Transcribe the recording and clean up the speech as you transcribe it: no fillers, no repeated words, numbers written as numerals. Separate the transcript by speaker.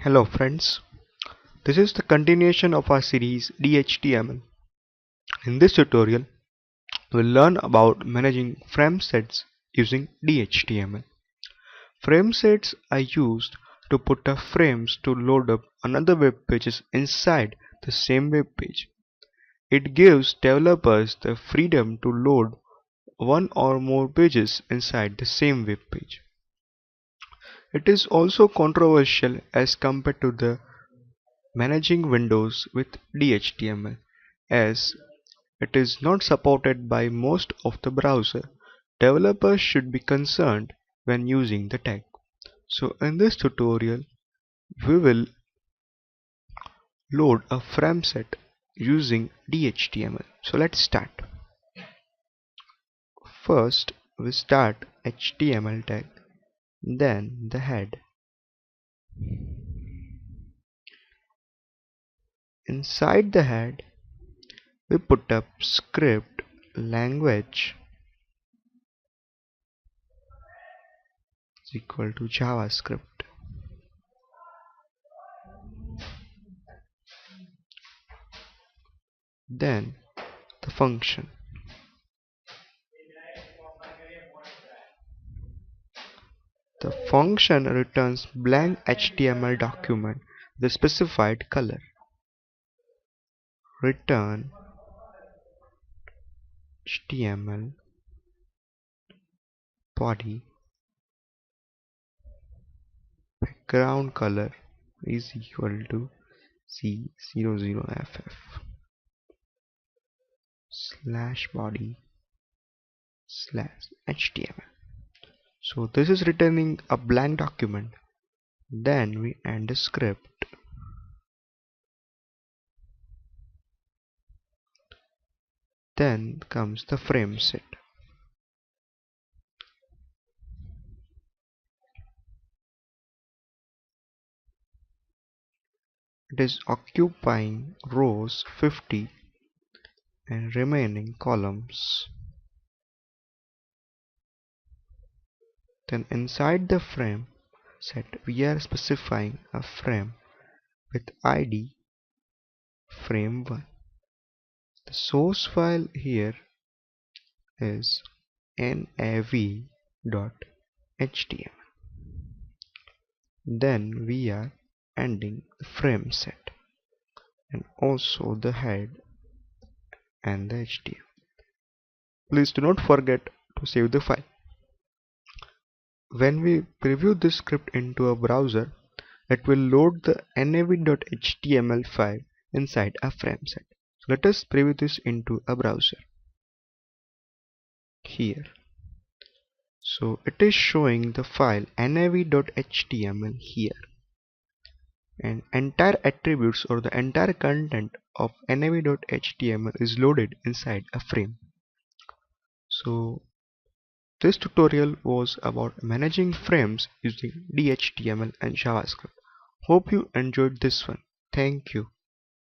Speaker 1: Hello friends, this is the continuation of our series DHTML. In this tutorial, we'll learn about managing frame sets using DHTML. Frame sets are used to put up frames to load up another web pages inside the same web page. It gives developers the freedom to load one or more pages inside the same web page. It is also controversial as compared to the managing windows with DHTML, as it is not supported by most of the browser. Developers should be concerned when using the tag. So in this tutorial, we will load a frame set using DHTML. So let's start. First, we start HTML tag, then the head. Inside the head, we put up script language is equal to JavaScript. Then the function. The function returns blank HTML document with a specified color. Return HTML body background color is equal to C00FF slash body slash HTML. So this is returning a blank document. Then we end the script. Then comes the frame set. It is occupying rows 50 and remaining columns. Then inside the frame set we are specifying a frame with ID frame1. The source file here is nav.html. Then we are ending the frame set and also the head and the HTML. Please do not forget to save the file. When we preview this script into a browser, it will load the nav.html file inside a frame set. So let us preview this into a browser. Here. So it is showing the file nav.html here. And entire attributes or the entire content of nav.html is loaded inside a frame. So this tutorial was about managing frames using DHTML and JavaScript. Hope you enjoyed this one. Thank you.